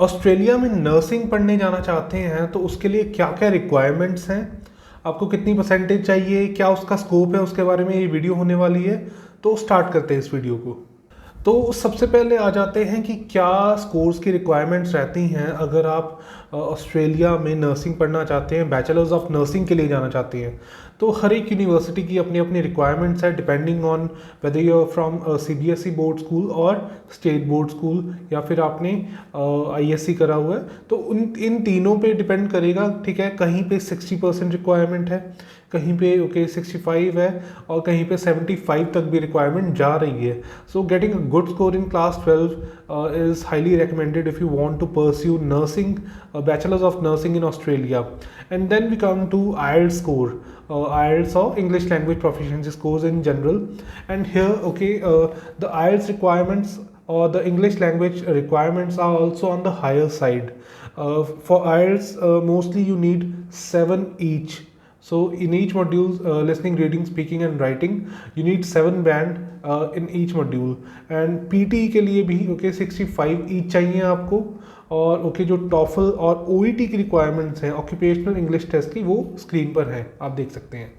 Australia में nursing पढ़ने जाना चाहते हैं तो उसके लिए क्या क्या रिक्वायरमेंट्स हैं, आपको कितनी परसेंटेज चाहिए, क्या उसका स्कोप है, उसके बारे में ये वीडियो होने वाली है। तो स्टार्ट करते हैं इस वीडियो को। तो सबसे पहले आ जाते हैं कि क्या स्कोर्स की रिक्वायरमेंट्स रहती हैं अगर आप ऑस्ट्रेलिया में नर्सिंग पढ़ना चाहते हैं, बैचलर्स ऑफ नर्सिंग के लिए जाना चाहते हैं। तो हर एक यूनिवर्सिटी की अपनी अपनी रिक्वायरमेंट्स है, depending on whether you are from CBSE board school और स्टेट बोर्ड स्कूल, या फिर आपने ISC करा हुआ है। तो इन तीनों पे डिपेंड करेगा, ठीक है। कहीं पे 60% रिक्वायरमेंट है, कहीं पे 65 है, और कहीं पे 75 तक भी रिक्वायरमेंट जा रही है। So getting a good score in class 12 is highly recommended if you want to pursue nursing, bachelor's of nursing in Australia. And then we come to IELTS score, IELTS or English language proficiency scores in general. And here the IELTS requirements or the English language requirements are also on the higher side. For IELTS mostly you need 7 each. So in each module, listening, reading, speaking and writing, you need 7 band in each module. And PT के लिए भी 65 each चाहिए आपको। और जो TOEFL और OET की requirements हैं ऑक्यूपेशनल इंग्लिश टेस्ट की, वो स्क्रीन पर है, आप देख सकते हैं।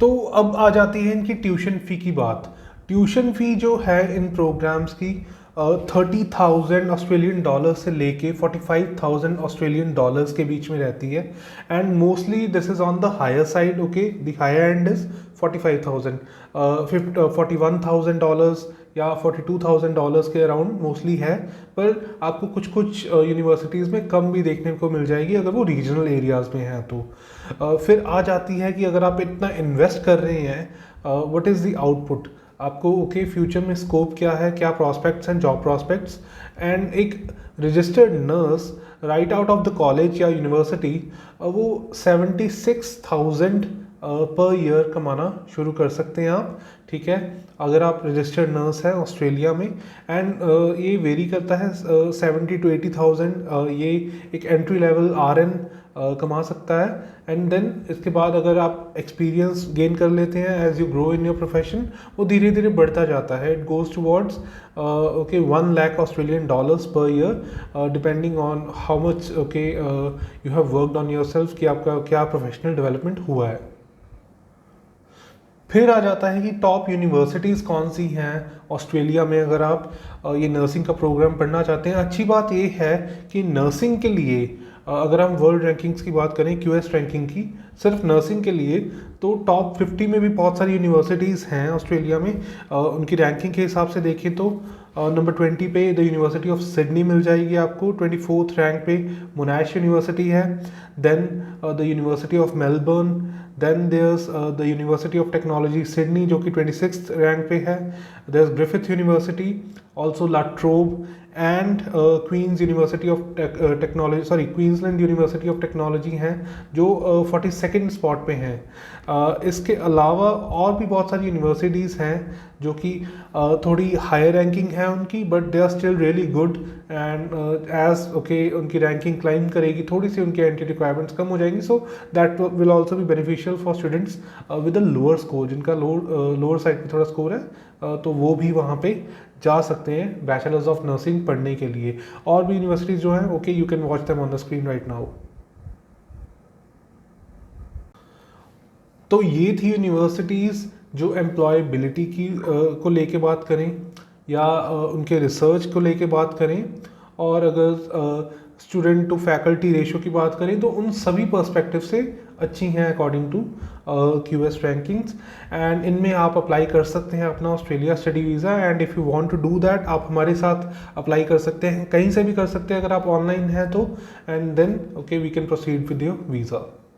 तो अब आ जाती है इनकी ट्यूशन फ़ी की बात। ट्यूशन फ़ी जो है इन प्रोग्राम्स की 30,000 ऑस्ट्रेलियन डॉलर से लेके 45,000 ऑस्ट्रेलियन डॉलर्स के बीच में रहती है। And mostly this is on the higher side, the higher end is 45,000, 41,000 dollars या 42,000 डॉलर्स के अराउंड मोस्टली है। पर आपको कुछ यूनिवर्सिटीज़ में कम भी देखने को मिल जाएगी अगर वो रीजनल एरियाज़ में हैं। तो फिर आ जाती है कि अगर आप इतना इन्वेस्ट कर रहे हैं, व्हाट इज़ द आउटपुट, आपको फ्यूचर में स्कोप क्या है, क्या प्रॉस्पेक्ट्स हैं, जॉब प्रॉस्पेक्ट्स। एंड एक registered nurse right out of the college या यूनिवर्सिटी वो 76,000 पर ईयर कमाना शुरू कर सकते हैं आप, ठीक है, अगर आप रजिस्टर्ड नर्स हैं ऑस्ट्रेलिया में। एंड ये वेरी करता है 70 to 80,000 ये एक एंट्री लेवल RN कमा सकता है। एंड देन इसके बाद अगर आप एक्सपीरियंस गेन कर लेते हैं as you grow in your profession, वो धीरे धीरे बढ़ता जाता है। It goes towards 1 lakh Australian dollars per year, depending on how much you have worked on yourself, कि आपका क्या प्रोफेशनल डेवलपमेंट हुआ है। फिर आ जाता है कि टॉप यूनिवर्सिटीज़ कौन सी हैं ऑस्ट्रेलिया में अगर आप ये नर्सिंग का प्रोग्राम पढ़ना चाहते हैं। अच्छी बात ये है कि नर्सिंग के लिए अगर हम वर्ल्ड रैंकिंग्स की बात करें, QS रैंकिंग की, सिर्फ नर्सिंग के लिए तो टॉप 50 में भी बहुत सारी यूनिवर्सिटीज़ हैं ऑस्ट्रेलिया में। उनकी रैंकिंग के हिसाब से देखें तो नंबर 20 पे द यूनिवर्सिटी ऑफ सिडनी मिल जाएगी आपको, 24th रैंक पे मोनाश यूनिवर्सिटी है, then the university of Melbourne, then there's the university of technology Sydney जो कि 26th रैंक पे है, there's Griffith university, also La Trobe, and Queens university of technology, Queensland university of technology हैं जो 42nd spot पे हैं। इसके अलावा और भी बहुत सारी यूनिवर्सिटीज़ हैं जो कि थोड़ी हायर रैंकिंग है उनकी, but they are still really good. And as उनकी रैंकिंग क्लाइम करेगी, थोड़ी सी उनकी एंट्री रिक्वायरमेंट्स कम हो जाएंगी, so that will also be beneficial for students with a lower score, जिनका लोअर साइड पे थोड़ा स्कोर है, तो वो भी वहाँ पे जा सकते हैं बैचलर्स ऑफ नर्सिंग पढ़ने के लिए। और भी यूनिवर्सिटीज़ जो हैं, you can watch them on the screen right now. तो ये थी यूनिवर्सिटीज़ जो एम्प्लॉयबिलिटी की को लेके बात करें या उनके रिसर्च को लेके बात करें, और अगर स्टूडेंट टू फैकल्टी रेशो की बात करें तो उन सभी पर्सपेक्टिव से अच्छी हैं according to QS rankings. And इनमें आप अप्लाई कर सकते हैं अपना Australia study visa. And if you want to do that, आप हमारे साथ अप्लाई कर सकते हैं, कहीं से भी कर सकते हैं अगर आप ऑनलाइन हैं तो। And then we can proceed with your visa.